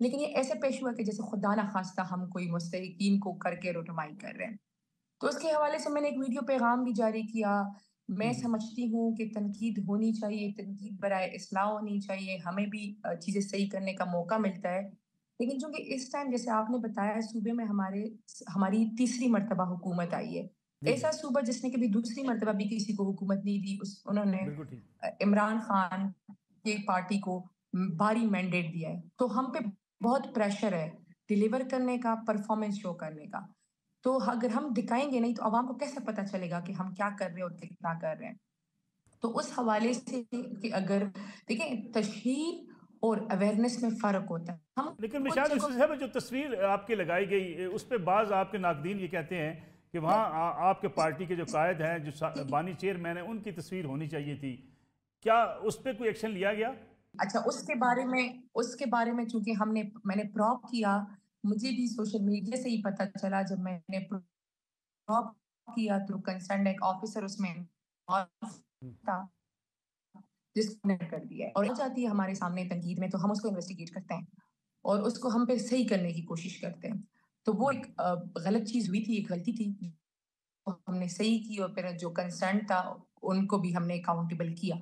لیکن یہ ایسے پیش ہوا کہ جیسے خدا نہ خواستہ ہم کوئی مستحقین کو کر کے رونمائی کر رہے ہیں. تو اس کے حوالے سے میں نے ایک ویڈیو پیغام بھی جاری کیا. میں سمجھتی ہوں کہ تنقید ہونی چاہیے، تنقید برائے اصلاح ہونی چاہیے، ہمیں بھی چیزیں صحیح کرنے کا موقع ملتا ہے. لیکن چونکہ اس ٹائم جیسے آپ نے بتایا صوبے میں ہماری تیسری مرتبہ حکومت آئی ہے. ایسا صوبہ جس نے کبھی دوسری مرتبہ بھی کسی کو حکومت نہیں دی، انہوں نے بالکل ٹھیک. عمران خان کی پارٹی کو بھاری مینڈیٹ دیا ہے. تو ہم پہ بہت پریشر ہے ڈیلیور کرنے کا، پرفارمنس شو کرنے کا. تو اگر ہم دکھائیں گے نہیں تو عوام کو کیسے پتا چلے گا کہ ہم کیا کر رہے ہیں اور کتنا کر رہے ہیں. تو اس حوالے سے کہ اگر دیکھیں تشہیر اور اویئرنیس میں فرق ہوتا ہے. لیکن مشاہد یوسف صاحب جو تصویر آپ کی لگائی گئی اس پہ بعض آپ کے ناقدین یہ کہتے ہیں کہ وہاں آپ کے پارٹی کے جو قائد ہیں، جو بانی چیئرمین ہیں، ان کی تصویر ہونی چاہیے تھی. کیا اس پہ کوئی ایکشن لیا گیا؟ اچھا، اس کے بارے میں چونکہ میں نے پراپ کیا، مجھے بھی سوشل میڈیا سے ہی پتہ چلا. جب میں نے پراپ کیا تو کنسرن ایک آفیسر اس میں تھا جس کو نے کر دیا ہے اور چاہتی ہے ہمارے سامنے تنقید میں تو ہم اس کو انویسٹیگیٹ کرتے ہیں اور اس کو ہم پہ صحیح کرنے کی کوشش کرتے ہیں. تو وہ ایک غلط چیز ہوئی تھی، ایک غلطی تھی، ہم نے صحیح کی اور پھر جو کنسرن تھا ان کو بھی ہم نے اکاؤنٹیبل کیا.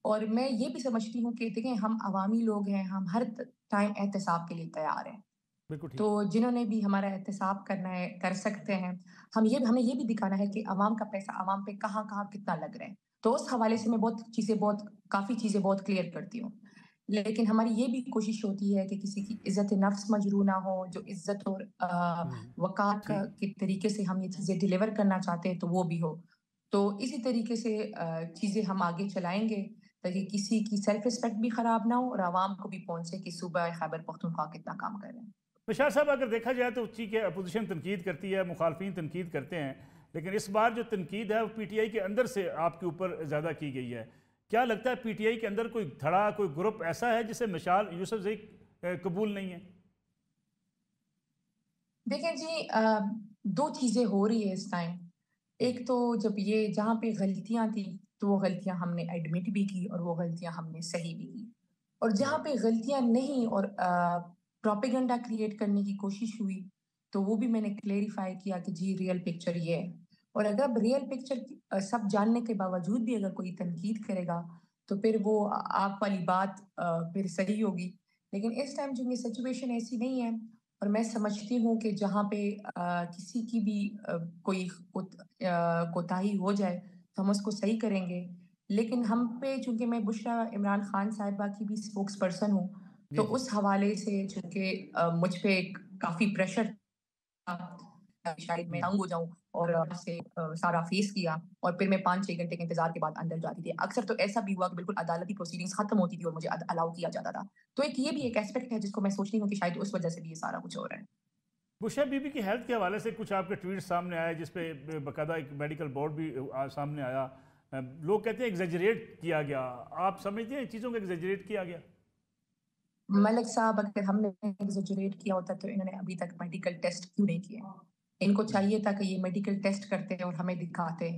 اور میں یہ بھی سمجھتی ہوں کہ دیکھیں ہم عوامی لوگ ہیں، ہم ہر ٹائم احتساب کے لیے تیار ہیں. تو جنہوں نے بھی ہمارا احتساب کرنا ہے کر سکتے ہیں. ہمیں یہ بھی دکھانا ہے کہ عوام کا پیسہ عوام پہ کہاں کہاں کتنا لگ رہا ہے. تو اس حوالے سے میں کافی چیزیں بہت کلیئر کرتی ہوں. لیکن ہماری یہ بھی کوشش ہوتی ہے کہ کسی کی عزت نفس مجروح نہ ہو. جو عزت اور وقار کے طریقے سے ہم یہ چیزیں ڈیلیور کرنا چاہتے ہیں تو وہ بھی ہو. تو اسی طریقے سے چیزیں ہم آگے چلائیں گے تاکہ کسی کی سیلف رسپیکٹ بھی خراب نہ ہو اور عوام کو بھی پہنچے کہ صوبہ خیبر پختونخوا کتنا کام کر رہے ہیں. بشار صاحب اگر دیکھا جائے تو ٹھیک ہے اپوزیشن تنقید کرتی ہے، مخالفین تنقید کرتے ہیں، لیکن اس بار جو تنقید ہے وہ پی ٹی آئی کے اندر سے آپ کے اوپر زیادہ کی گئی ہے. کیا لگتا ہے پی ٹی آئی کے اندر کوئی دھڑا، کوئی گروپ ایسا ہے جسے مشال یوسف زئی قبول نہیں ہے؟ دیکھیں جی، دو چیزیں ہو رہی ہے اس ٹائم. ایک تو جب یہ جہاں پہ غلطیاں تھیں تو وہ غلطیاں ہم نے ایڈمٹ بھی کی اور وہ غلطیاں ہم نے صحیح بھی کی. اور جہاں پہ غلطیاں نہیں اور پروپیگنڈا کریٹ کرنے کی کوشش ہوئی تو وہ بھی میں نے کلیریفائی کیا کہ جی ریئل پکچر یہ ہے. اور اگر اب ریئل پکچر سب جاننے کے باوجود بھی اگر کوئی تنقید کرے گا تو پھر وہ آپ والی بات پھر صحیح ہوگی. لیکن اس ٹائم جو یہ سچویشن ایسی نہیں ہے اور میں سمجھتی ہوں کہ جہاں پہ کسی کی بھی کوئی کوتاہی ہو جائے تو ہم اس کو صحیح کریں گے. لیکن ہم پہ چونکہ میں بشریٰ عمران خان صاحبہ کی بھی اسپوکس پرسن ہوں تو اس حوالے سے چونکہ مجھ پہ کافی پریشر تھا، شاید میں تنگ ہو جاؤں اور سے سارا فیس کیا اور پھر میں 5-6 گھنٹے کے انتظار کے بعد اندر جاتی تھی. اکثر تو ایسا بھی ہوا کہ بالکل عدالتی پروسیڈنگز ختم ہوتی تھی اور مجھے الاؤ کیا جاتا تھا. تو یہ بھی ایک ایسپیکٹ ہے جس کو میں سوچتی ہوں کہ شاید اس وجہ سے بھی یہ سارا کچھ ہو رہا ہے. بشریٰ بی بی کی ہیلتھ کے حوالے سے کچھ آپ کے ٹویٹ سامنے آئے جس پہ باقاعدہ ایک میڈیکل بورڈ بھی سامنے آیا. لوگ کہتے ہیں ایگزیجریٹ کیا گیا، آپ سمجھتے ہیں چیزوں کو ایگزیجریٹ کیا گیا؟ ملک صاحب اگر ہم نے ایگزیجریٹ کیا ہوتا تو انہوں نے ابھی تک میڈیکل ٹیسٹ کیوں نہیں کیے؟ ان کو چاہیے تھا کہ یہ میڈیکل ٹیسٹ کرتے اور ہمیں دکھاتے،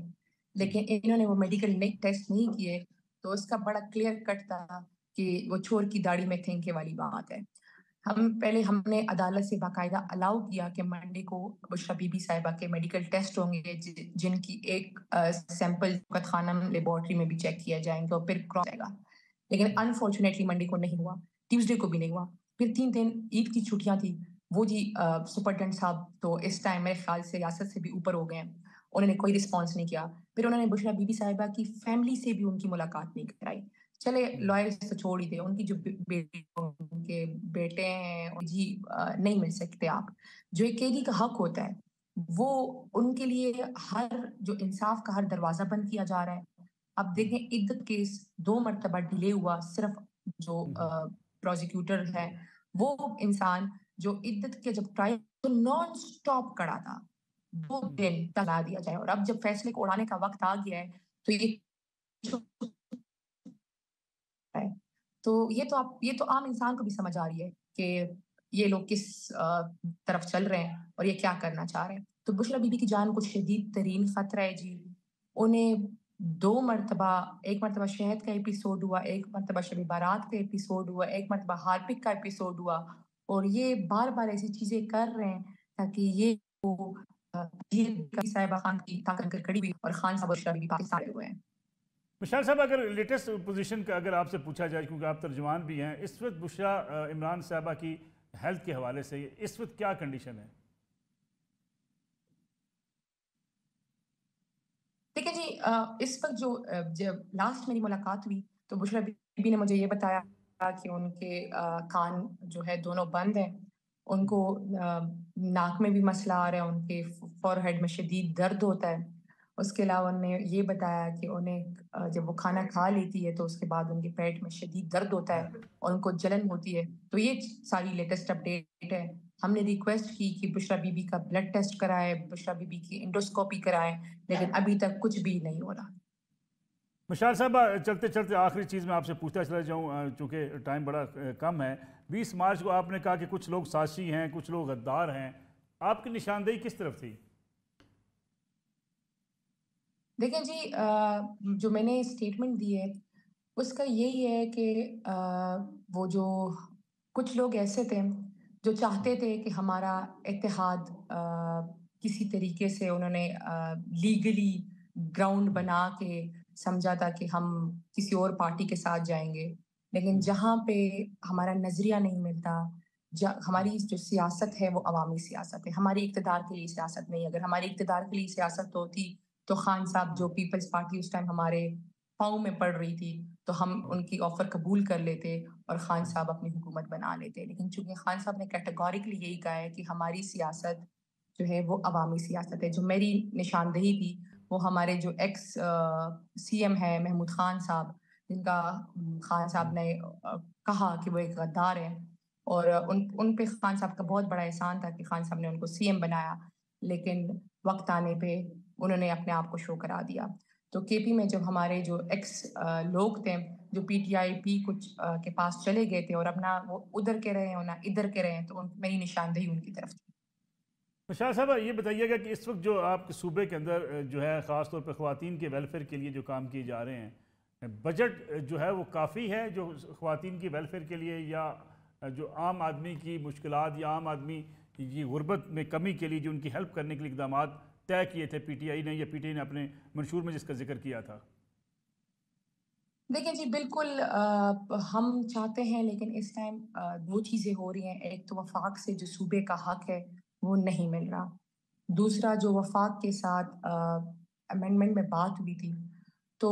لیکن انہوں نے وہ میڈیکل ٹیسٹ نہیں کیے. تو اس کا بڑا کلیئر کٹ تھا کہ وہ چور کی داڑھی میں تھینکے والی بات ہے. ہم نے عدالت سے باقاعدہ الاؤ کیا کہ منڈے کو بشریٰ بی بی صاحبہ کے میڈیکل ٹیسٹ ہوں گے جن کی ایک سیمپل خانم لیبارٹری میں بھی چیک کیا جائیں گے اور پھر کراس جائے گا. لیکن انفارچونیٹلی منڈے کو نہیں ہوا، ٹیوزڈے کو بھی نہیں ہوا. پھر 3 دن عید کی چھٹیاں تھی. وہ جی سپرڈنٹ صاحب تو اس ٹائم میرے خیال سے ریاست سے بھی اوپر ہو گئے ہیں، انہوں نے کوئی رسپانس نہیں کیا. پھر انہوں نے بشریٰ بی بی صاحبہ کی فیملی سے بھی ان کی ملاقات نہیں کرائی. چلے لائرز تو چھوڑ ہی دے، ان کی جو ان کے بیٹے ہیں جی نہیں مل سکتے آپ. جو ایک قیدی کا حق ہوتا ہے وہ ان کے لیے ہر جو انصاف کا ہر دروازہ بند کیا جا رہا ہے. اب دیکھیں عدت کیس 2 مرتبہ ڈیلے ہوا، صرف جو پروزیکیوٹر ہے وہ انسان جو عدت کے جب ٹرائل تو نان سٹاپ کڑا تھا 2 دن تلا دیا جائے اور اب جب فیصلے کو اڑانے کا وقت آ گیا ہے تو یہ تو عام انسان کو بھی سمجھ آ رہی ہے کہ یہ لوگ کس طرف چل رہے ہیں اور یہ کیا کرنا چاہ رہے ہیں. تو بشریٰ بی بی کی جان کو شدید ترین خطرہ ہے جی. انہیں 2 مرتبہ، ایک مرتبہ شہد کا ایپیسوڈ ہوا، ایک مرتبہ شب بارات کا ایپیسوڈ ہوا، ایک مرتبہ ہارپک کا ایپیسوڈ ہوا اور یہ بار بار ایسی چیزیں کر رہے ہیں تاکہ یہ صاحبہ خان کی طاقت کڑی ہوئی اور خان صاحب اور بشرا بی بی پاکستان آئے ہوئے ہیں۔ مشال صاحب، اگر لیٹسٹ پوزیشن کا اگر آپ سے پوچھا جائے، کیونکہ آپ ترجمان بھی ہیں، اس وقت بشرا عمران صاحبہ کی ہیلتھ کے حوالے سے اس وقت کیا کنڈیشن ہے؟ دیکھیں جی، اس وقت جب لاسٹ میری ملاقات ہوئی تو بشرا بی بی نے مجھے یہ بتایا کہ ان کے کان جو ہے دونوں بند ہیں، ان کو ناک میں بھی مسئلہ آ رہا ہے، ان کے فور ہیڈ میں شدید درد ہوتا ہے۔ اس کے علاوہ انہوں نے یہ بتایا کہ انہیں جب وہ کھانا کھا لیتی ہے تو اس کے بعد ان کے پیٹ میں شدید درد ہوتا ہے اور ان کو جلن ہوتی ہے۔ تو یہ ساری لیٹسٹ اپڈیٹ ہے۔ ہم نے ریکویسٹ کی کہ بشرا بی بی کا بلڈ ٹیسٹ کرائے، بشرا بی بی کی انڈوسکوپی کرائے، لیکن ابھی تک کچھ بھی نہیں ہو رہا۔ مشال صاحبہ، چلتے چلتے آخری چیز میں آپ سے پوچھتا چلا جاؤں، چونکہ ٹائم بڑا کم ہے۔ 20 مارچ کو آپ نے کہا کہ کچھ لوگ سازشی ہیں، کچھ لوگ غدار ہیں، آپ کی نشاندہی کس طرف تھی؟ دیکھیں جی، جو میں نے اسٹیٹمنٹ دی ہے اس کا یہی ہے کہ وہ جو کچھ لوگ ایسے تھے جو چاہتے تھے کہ ہمارا اتحاد کسی طریقے سے انہوں نے لیگلی گراؤنڈ بنا کے سمجھا تھا کہ ہم کسی اور پارٹی کے ساتھ جائیں گے، لیکن جہاں پہ ہمارا نظریہ نہیں ملتا، ہماری جو سیاست ہے وہ عوامی سیاست ہے، ہماری اقتدار کے لیے سیاست نہیں۔ اگر ہماری اقتدار کے لیے سیاست ہوتی تو خان صاحب جو پیپلز پارٹی اس ٹائم ہمارے پاؤں میں پڑ رہی تھی تو ہم ان کی آفر قبول کر لیتے اور خان صاحب اپنی حکومت بنا لیتے، لیکن چونکہ خان صاحب نے کیٹیگوریکلی یہی کہا ہے کہ ہماری سیاست جو ہے وہ عوامی سیاست ہے۔ جو میری نشاندہی تھی وہ ہمارے جو ایکس سی ایم ہے محمود خان صاحب، جن کا خان صاحب نے کہا کہ وہ ایک غدار ہے، اور ان پہ خان صاحب کا بہت بڑا احسان تھا کہ خان صاحب نے ان کو سی ایم بنایا، لیکن وقت آنے پہ انہوں نے اپنے آپ کو شو کرا دیا۔ تو کے پی میں جب ہمارے جو ایکس لوگ تھے جو پی ٹی آئی پی کچھ کے پاس چلے گئے تھے اور اپنا وہ ادھر کے رہے ہیں اور نہ ادھر کے رہے ہیں، تو میری نشاندہی ان کی طرف تھی۔ مشال صاحبہ، یہ بتائیے گا کہ اس وقت جو آپ کے صوبے کے اندر جو ہے خاص طور پہ خواتین کے ویلفیئر کے لیے جو کام کیے جا رہے ہیں، بجٹ جو ہے وہ کافی ہے جو خواتین کی ویلفیئر کے لیے، یا جو عام آدمی کی مشکلات یا عام آدمی کی غربت میں کمی کے لیے جو ان کی ہیلپ کرنے کے لیے اقدامات طے کیے تھے پی ٹی آئی نے، یا پی ٹی آئی نے اپنے منشور میں جس کا ذکر کیا تھا؟ دیکھیں جی، بالکل ہم چاہتے ہیں، لیکن اس ٹائم دو چیزیں ہو رہی ہیں۔ ایک تو وفاق سے جو صوبے کا حق ہے وہ نہیں مل رہا، دوسرا جو وفاق کے ساتھ امینڈمنٹ میں بات ہوئی تھی تو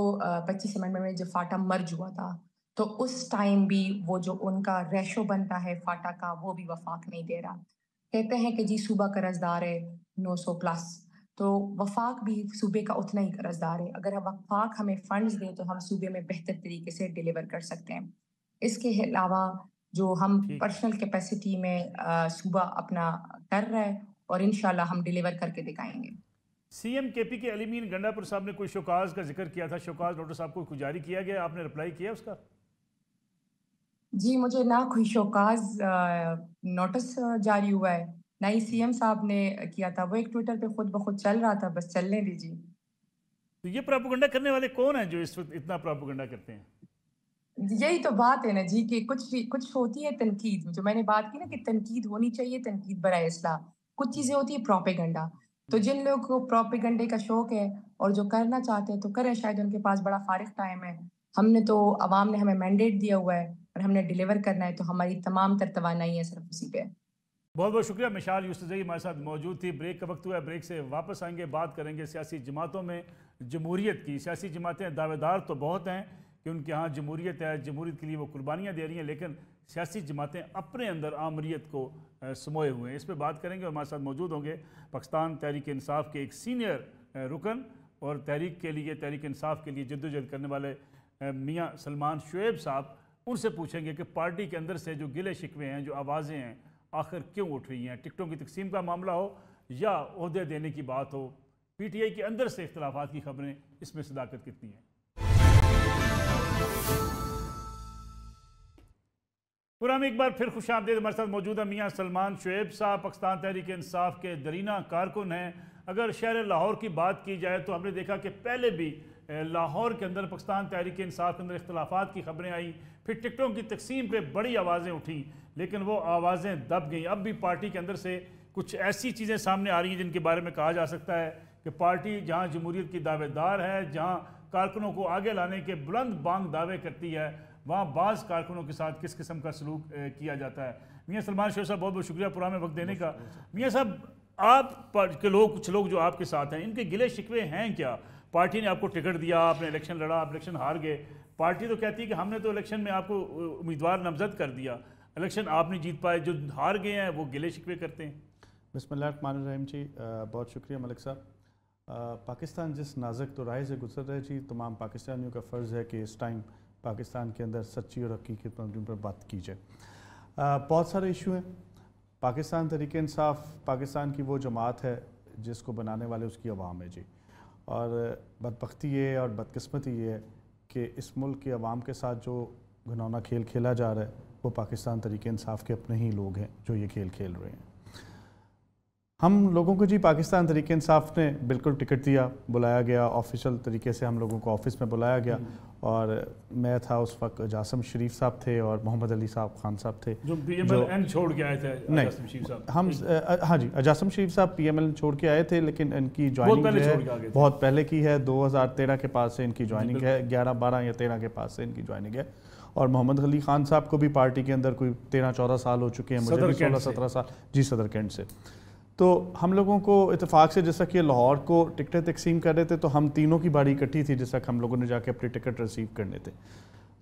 25 امینڈمنٹ میں جب فاٹا مرج ہوا تھا تو اس ٹائم بھی وہ جو ان کا ریشو بنتا ہے فاٹا کا وہ بھی وفاق نہیں دے رہا۔ کہتے ہیں کہ جی صوبہ قرض دار ہے 900 پلس، تو وفاق بھی صوبے کا اتنا ہی قرض دار ہے۔ اگر وفاق ہمیں فنڈز دے تو ہم صوبے میں بہتر طریقے سے ڈیلیور کر سکتے ہیں۔ اس کے علاوہ جو ہم ٹھیک۔ پرسنل کیپیسٹی میں صوبہ اپنا کر رہا ہے اور انشاءاللہ ہم ڈیلیور کر کے دکھائیں گے۔ سی ایم کے پی کے علی مین گنڈا پور صاحب نے کوئی شوکاز کا ذکر کیا تھا، شوکاز نوٹس آپ کو جاری کیا گیا، آپ نے رپلائی کیا اس کا؟ جی، مجھے نہ کوئی شوکاز نوٹس جاری ہوا ہے، نہ ہی سی ایم صاحب نے کیا تھا۔ وہ ایک ٹویٹر پہ خود بخود چل رہا تھا، بس چلنے دیجیے۔ تو یہ پراپوگنڈا کرنے والے کون ہیں جو اس وقت اتنا پراپوگنڈا کرتے ہیں؟ یہی تو بات ہے نا جی کہ کچھ ہوتی ہے تنقید، جو میں نے بات کی نا کہ تنقید ہونی چاہیے، تنقید برائے اصلاح۔ کچھ چیزیں ہوتی ہے پروپیگنڈا، تو جن لوگوں کو پروپیگنڈے کا شوق ہے اور جو کرنا چاہتے ہیں تو کریں، شاید ان کے پاس بڑا فارغ ٹائم ہے۔ ہم نے تو عوام نے ہمیں مینڈیٹ دیا ہوا ہے اور ہم نے ڈیلیور کرنا ہے، تو ہماری تمام تر توانائی ہے صرف اسی پہ۔ بہت بہت شکریہ۔ مشال یوسفزئی ہمارے ساتھ موجود تھی۔ بریک کا وقت ہوا ہے، بریک سے واپس آئیں گے، بات کریں گے سیاسی جماعتوں میں جمہوریت کی۔ سیاسی جماعتیں دعوے دار تو بہت ہیں کہ ان کے ہاں جمہوریت ہے، جمہوریت کے لیے وہ قربانیاں دے رہی ہیں، لیکن سیاسی جماعتیں اپنے اندر آمریت کو سموئے ہوئے ہیں۔ اس پہ بات کریں گے اور ہمارے ساتھ موجود ہوں گے پاکستان تحریک انصاف کے ایک سینئر رکن اور تحریک انصاف کے لیے جدوجہد کرنے والے میاں سلمان شعیب صاحب۔ ان سے پوچھیں گے کہ پارٹی کے اندر سے جو گلے شکوے ہیں، جو آوازیں ہیں، آخر کیوں اٹھ رہی ہیں؟ ٹکٹوں کی تقسیم کا معاملہ ہو یا عہدے دینے کی بات ہو، پی ٹی آئی کے اندر سے اختلافات کی خبریں، اس میں صداقت کتنی ہے؟ پرانے ایک بار پھر خوش آمدید۔ ہمارے ساتھ موجود ہے میاں سلمان شعیب صاحب، پاکستان تحریک انصاف کے درینہ کارکن ہیں۔ اگر شہر لاہور کی بات کی جائے تو ہم نے دیکھا کہ پہلے بھی لاہور کے اندر پاکستان تحریک انصاف کے اندر اختلافات کی خبریں آئیں، پھر ٹکٹوں کی تقسیم پہ بڑی آوازیں اٹھیں، لیکن وہ آوازیں دب گئیں. اب بھی پارٹی کے اندر سے کچھ ایسی چیزیں سامنے آ رہی ہیں جن کے بارے میں کہا جا سکتا ہے کہ پارٹی جہاں جمہوریت کی دعوے دار ہے، جہاں کارکنوں کو آگے لانے کے بلند بانگ دعوے کرتی ہے، وہاں بعض کارکنوں کے ساتھ کس قسم کا سلوک کیا جاتا ہے. میاں سلمان شیر صاحب بہت بہت شکریہ پروگرام میں وقت دینے کا. میاں صاحب آپ کے لوگ، کچھ لوگ جو آپ کے ساتھ ہیں، ان کے گلے شکوے ہیں کیا؟ پارٹی نے آپ کو ٹکٹ دیا، آپ نے الیکشن لڑا، آپ الیکشن ہار گئے. پارٹی تو کہتی ہے کہ ہم نے تو الیکشن میں آپ کو امیدوار نامزد کر دیا، الیکشن آپ نہیں جیت پائے. جو ہار گئے ہیں وہ گلے شکوے کرتے ہیں. بسم اللہ الرحمن الرحیم جی. بہت شکریہ ملک صاحب. پاکستان جس نازک دورائے سے گزر رہے جی، تمام پاکستانیوں کا فرض ہے کہ اس ٹائم پاکستان کے اندر سچی اور حقیقی پنڈوں پر بات کی جائے. بہت سارے ایشو ہیں. پاکستان تحریک انصاف پاکستان کی وہ جماعت ہے جس کو بنانے والے اس کی عوام ہے جی. اور بدبختی یہ ہے اور بدقسمتی یہ ہے کہ اس ملک کی عوام کے ساتھ جو گھنونا کھیل کھیلا جا رہا ہے وہ پاکستان تحریک انصاف کے اپنے ہی لوگ ہیں جو یہ کھیل کھیل رہے ہیں. ہم لوگوں کو جی پاکستان تحریک انصاف نے بالکل ٹکٹ دیا، بلایا گیا آفیشل طریقے سے، ہم لوگوں کو آفس میں بلایا گیا. اور میں تھا اس وقت، اجاسم شریف صاحب تھے اور محمد علی صاحب خان صاحب تھے جو پی ایم ایل این چھوڑ کے آئے تھے. اجاسم شریف صاحب ہم ہاں جی، اجاسم شریف صاحب پی ایم ایل چھوڑ کے آئے تھے، لیکن ان کی جوائننگ جو ہے بہت پہلے کی ہے. 2013 کے پاس سے ان کی جوائننگ ہے، 11 12 یا 13 کے پاس سے ان کی جوائننگ ہے. اور محمد علی خان صاحب کو بھی پارٹی کے اندر کوئی 13 14 سال ہو چکے ہیں، مجھے بھی 16 17 سال جی صدر کینٹ سے. تو ہم لوگوں کو اتفاق سے جیسا کہ لاہور کو ٹکٹیں تقسیم کر رہے تھے تو ہم تینوں کی باری اکٹھی تھی، جیسا کہ ہم لوگوں نے جا کے اپنی ٹکٹ ریسیو کرنے تھے.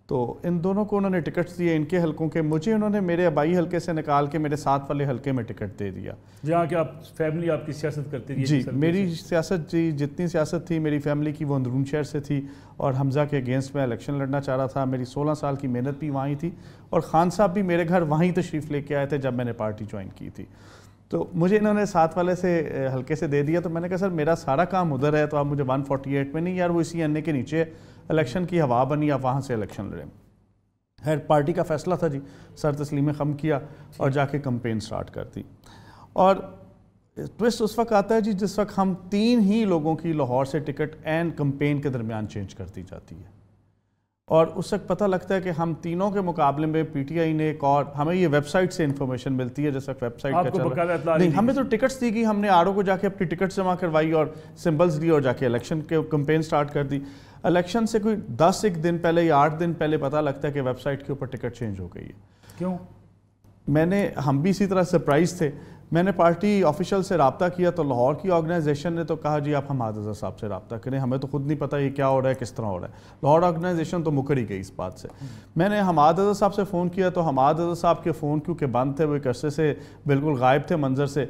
تو ان دونوں کو انہوں نے ٹکٹس دیے ان کے حلقوں کے. مجھے انہوں نے میرے آبائی حلقے سے نکال کے میرے ساتھ والے حلقے میں ٹکٹ دے دیا، جہاں کہ آپ فیملی آپ کی سیاست کرتی تھی. جی میری سیاست جی جتنی سیاست تھی میری فیملی کی وہ اندرون شہر سے تھی، اور حمزہ کے اگینسٹ میں الیکشن لڑنا چاہ رہا تھا. میری 16 سال کی محنت بھی وہیں تھی، اور خان صاحب بھی میرے گھر وہیں تشریف لے کے آئے تھے جب میں نے پارٹی جوائن کی تھی. تو مجھے انہوں نے ساتھ والے سے حلقے سے دے دیا. تو میں نے کہا سر میرا سارا کام ادھر ہے، تو آپ مجھے 148 میں نہیں یار، وہ اسی انے کے نیچے الیکشن کی ہوا بنی، آپ وہاں سے الیکشن لڑیں. خیر پارٹی کا فیصلہ تھا جی، سر تسلیم خم کیا اور جا کے کمپین سٹارٹ کر دی. اور ٹوسٹ اس وقت آتا ہے جی جس وقت ہم 3 ہی لوگوں کی لاہور سے ٹکٹ اینڈ کمپین کے درمیان چینج کر دی جاتی ہے. اور اس وقت پتہ لگتا ہے کہ ہم تینوں کے مقابلے میں پی ٹی آئی نے ایک اور، ہمیں یہ ویب سائٹ سے انفارمیشن ملتی ہے جس وقت ویب سائٹ کا چل رہا ہے. نہیں ہمیں تو ٹکٹس دی گئی، ہم نے آر او کو جا کے اپنی ٹکٹ جمع کروائی اور سمبلز دی اور جا کے الیکشن کے کمپین سٹارٹ کر دی. الیکشن سے کوئی 10 دن پہلے یا 8 دن پہلے پتہ لگتا ہے کہ ویب سائٹ کے اوپر ٹکٹ چینج ہو گئی ہے. کیوں؟ ہم بھی اسی طرح سرپرائز تھے. میں نے پارٹی آفیشل سے رابطہ کیا تو لاہور کی آرگنائزیشن نے تو کہا جی آپ حماد رضا صاحب سے رابطہ کریں، ہمیں تو خود نہیں پتہ یہ کیا ہو رہا ہے کس طرح ہو رہا ہے. لاہور آرگنائزیشن تو مکر ہی گئی اس بات سے. میں نے حماد رضا صاحب سے فون کیا تو حماد رضا صاحب کے فون کیونکہ بند تھے، وہ ایک عرصے سے بالکل غائب تھے منظر سے.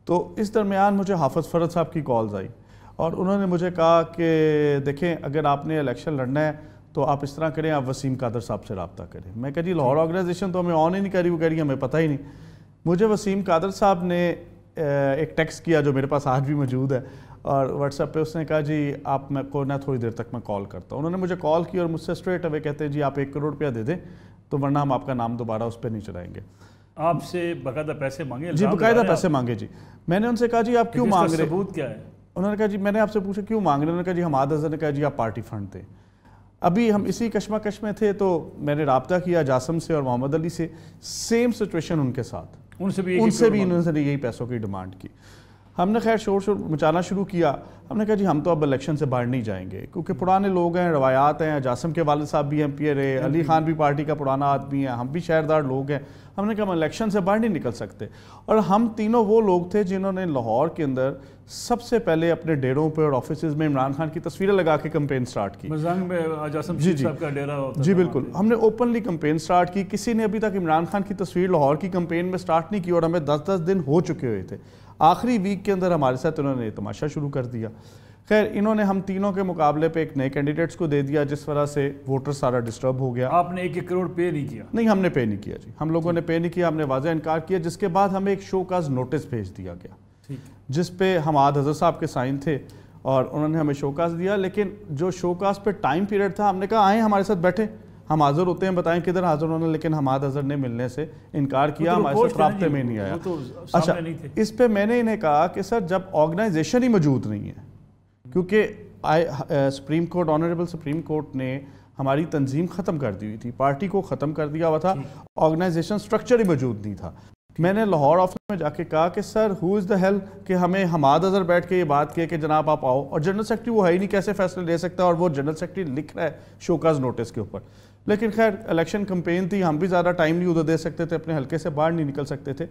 تو اس درمیان مجھے حافظ فرد صاحب کی کالز آئی اور انہوں نے مجھے کہا کہ دیکھیں اگر آپ نے الیکشن لڑنا ہے تو آپ اس طرح کریں، آپ وسیم قادر صاحب سے رابطہ کریں. میں کہا جی لاہور آرگنائزیشن تو ہمیں آن ہی نہیں کری، وہ کہہ رہی ہمیں پتہ ہی نہیں. مجھے وسیم قادر صاحب نے ایک ٹیکسٹ کیا جو میرے پاس آج بھی موجود ہے، اور واٹس ایپ پہ اس نے کہا جی آپ میں کو نہ تھوڑی دیر تک میں کال کرتا ہوں. انہوں نے مجھے کال کی اور مجھ سے اسٹریٹ اوے کہتے ہیں جی آپ 1 کروڑ روپیہ دے دیں تو ورنہ ہم آپ کا نام دوبارہ اس پہ نہیں چڑھائیں گے. آپ سے باقاعدہ پیسے مانگے؟ جی باقاعدہ پیسے مانگے جی. میں نے ان سے کہا جی آپ کیوں مانگ رہے؟ ثبوت کیا ہے؟ انہوں نے کہا جی میں نے آپ سے پوچھا کیوں مانگ رہے؟ انہوں نے کہا جی حماد رضا نے کہا جی آپ پارٹی فنڈ دیں. ابھی ہم اسی کشمکش میں تھے تو میں نے رابطہ کیا جاسم سے اور محمد علی سے، سیم سچویشن ان کے ساتھ، ان سے بھی انہوں نے یہی پیسوں کی ڈیمانڈ کی. ہم نے خیر شور مچانا شروع کیا. ہم نے کہا جی ہم تو اب الیکشن سے باہر نہیں جائیں گے کیونکہ پرانے لوگ ہیں، روایات ہیں. جاسم کے والد صاحب بھی ایم پی اے رہے، علی خان بھی پارٹی کا پرانا آدمی ہے، ہم بھی شہردار لوگ ہیں. ہم نے کہا ہم الیکشن سے باہر نہیں نکل سکتے. اور ہم تینوں وہ لوگ تھے جنہوں نے لاہور کے اندر سب سے پہلے اپنے ڈیروں پہ اور آفیسز میں عمران خان کی تصویریں لگا کے کمپین سٹارٹ کی. مزنگ میں جاسم شریف صاحب کا ڈیرا ہوتا جی بالکل. ہم نے اوپنلی کمپین سٹارٹ کی. کسی نے ابھی تک عمران خان کی تصویر لاہور کی کمپین میں سٹارٹ نہیں کی اور ہمیں 10 دن ہو چکے ہوئے تھے. آخری ویک کے اندر ہمارے ساتھ انہوں نے تماشا شروع کر دیا. خیر انہوں نے ہم تینوں کے مقابلے پہ ایک نئے کینڈیڈیٹس کو دے دیا جس وجہ سے ووٹر سارا ڈسٹرب ہو گیا. آپ نے 1 کروڑ پے نہیں کیا؟ نہیں ہم نے پے نہیں کیا جی، ہم لوگوں نے پے نہیں کیا. ہم نے واضح انکار کیا جس کے بعد ہمیں ایک شو کاز نوٹس بھیج دیا گیا جس پہ حماد حضرت صاحب کے سائن تھے اور انہوں نے ہمیں شو کاز دیا. لیکن جو شو کاز پہ ٹائم پیریڈ تھا ہم نے کہا آئیں ہمارے ساتھ بیٹھیں، ہم حاضر ہوتے ہیں، بتائیں کدھر حاضر ہونا. لیکن حماد حضرت نے ملنے سے انکار کیا، ہمارے ساتھ رابطے میں نہیں آیا. اچھا اس پہ میں نے انہیں کہا کہ سر جب آرگنائزیشن ہی موجود نہیں ہے، کیونکہ supreme court honourable supreme court نے ہماری تنظیم ختم کر دی ہوئی تھی, پارٹی کو ختم کر دیا ہوا تھا, آرگنائزیشن سٹرکچر ہی موجود نہیں تھا. میں نے لاہور آفس میں جا کے کہا کہ سر ہو از دا ہیل کہ ہمیں حماد اظہر بیٹھ کے یہ بات کی کہ جناب آپ آؤ, اور جنرل سیکرٹری وہ ہے ہی نہیں, کیسے فیصلے لے سکتا ہے, اور وہ جنرل سیکرٹری لکھ رہا ہے شوکاز نوٹس کے اوپر. لیکن خیر الیکشن کمپین تھی, ہم بھی زیادہ ٹائم نہیں ادھر دے سکتے تھے, اپنے حلقے سے باہر نہیں نکل سکتے تھے.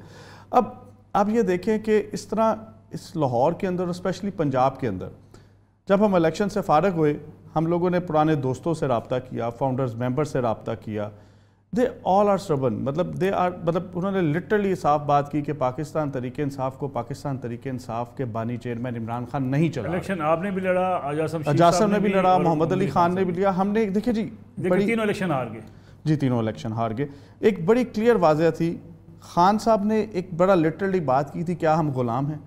اب یہ دیکھیں کہ اس طرح اس لاہور کے اندر, اسپیشلی پنجاب کے اندر, جب ہم الیکشن سے فارغ ہوئے, ہم لوگوں نے پرانے دوستوں سے رابطہ کیا, فاؤنڈرز ممبر سے رابطہ کیا. دے آل آر سٹربن, مطلب انہوں نے لٹرلی صاف بات کی کہ پاکستان تحریک انصاف کو پاکستان تحریک انصاف کے بانی چیئرمین عمران خان نہیں چلا. الیکشن آپ نے بھی لڑا, اجاسم نے بھی لڑا, محمد علی خان نے بھی لیا. ہم نے دیکھیں جی تینوں الیکشن ہار گئے. جی تینوں الیکشن ہار گئے. ایک بڑی کلیئر واضح تھی, خان صاحب نے ایک بڑا لٹرلی بات کی تھی, کیا ہم غلام ہیں؟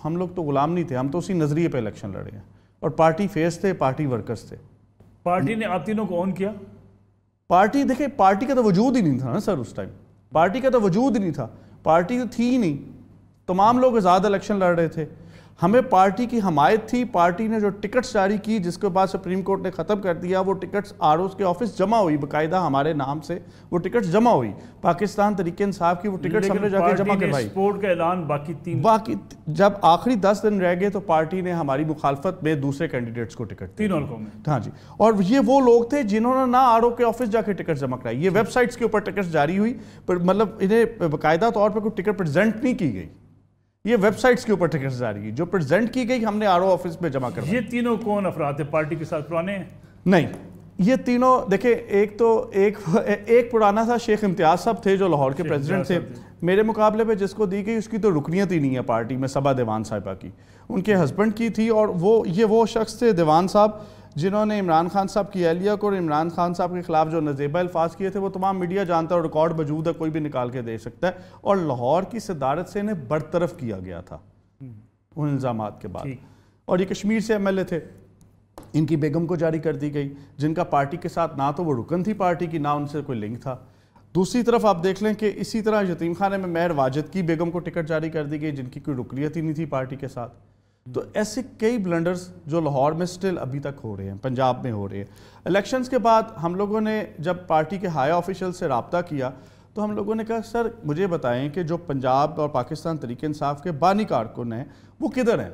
ہم لوگ تو غلام نہیں تھے, ہم تو اسی نظریے پہ الیکشن لڑے ہیں, اور پارٹی فیس تھے, پارٹی ورکرز تھے. پارٹی نے آپ تینوں کو اون کیا. پارٹی دیکھیں, پارٹی کا تو وجود ہی نہیں تھا نا سر اس ٹائم, پارٹی کا تو وجود ہی نہیں تھا, پارٹی تو تھی ہی نہیں. تمام لوگ آزاد الیکشن لڑ رہے تھے, ہمیں پارٹی کی حمایت تھی. پارٹی نے جو ٹکٹس جاری کی, جس کے بعد سپریم کورٹ نے ختم کر دیا, وہ ٹکٹس آر اوز کے آفس جمع ہوئی, باقاعدہ ہمارے نام سے وہ ٹکٹس جمع ہوئی. پاکستان تحریک انصاف کی وہ ٹکٹس ہم نے جا کے جمع کروائی. سپورٹ کا اعلان باقی جب آخری 10 دن رہ گئے تو پارٹی نے ہماری مخالفت میں دوسرے کینڈیڈیٹس کو ٹکٹ تینوں حلقوں میں. ہاں جی, اور یہ وہ لوگ تھے جنہوں نے نہ آر او کے آفس جا کے ٹکٹ جمع کرائی. یہ ویب سائٹس کے اوپر ٹکٹس جاری ہوئی, مطلب انہیں باقاعدہ طور پر کوئی ٹکٹ پریزنٹ نہیں کی گئی. یہ ویب سائٹس کے اوپر ٹکٹس جاری کی, جو پریزنٹ کی گئی ہم نے آر او آفس میں جمع کروائی. یہ تینوں کون افراد تھے پارٹی کے ساتھ پرانے ہیں؟ نہیں, یہ تینوں دیکھیں, ایک پرانا تھا, شیخ امتیاز صاحب تھے جو لاہور کے پریزیڈنٹ تھے. میرے مقابلے پہ جس کو دی گئی اس کی تو رکنیت ہی نہیں ہے پارٹی میں, صبا دیوان صاحبہ کی, ان کے ہسبینڈ کی تھی. اور وہ شخص تھے دیوان صاحب جنہوں نے عمران خان صاحب کی اہلیہ کو اور عمران خان صاحب کے خلاف جو نازیبہ الفاظ کیے تھے, وہ تمام میڈیا جانتا ہے اور ریکارڈ موجود ہے, کوئی بھی نکال کے دے سکتا ہے. اور لاہور کی صدارت سے انہیں برطرف کیا گیا تھا ان الزامات کے بعد. اور یہ کشمیر سے ایم ایل اے تھے, ان کی بیگم کو جاری کر دی گئی, جن کا پارٹی کے ساتھ نہ تو وہ رکن تھی پارٹی کی, نہ ان سے کوئی لنک تھا. دوسری طرف آپ دیکھ لیں کہ اسی طرح یتیم خانے میں مہر واجد کی بیگم کو ٹکٹ جاری کر دی گئی, جن کی کوئی رکنیت ہی نہیں تھی پارٹی کے ساتھ. تو ایسے کئی بلنڈرز جو لاہور میں سٹل ابھی تک ہو رہے ہیں, پنجاب میں ہو رہے ہیں. الیکشنز کے بعد ہم لوگوں نے جب پارٹی کے ہائی آفیشل سے رابطہ کیا تو ہم لوگوں نے کہا سر مجھے بتائیں کہ جو پنجاب اور پاکستان تحریک انصاف کے بانی کارکن ہیں وہ کدھر ہیں,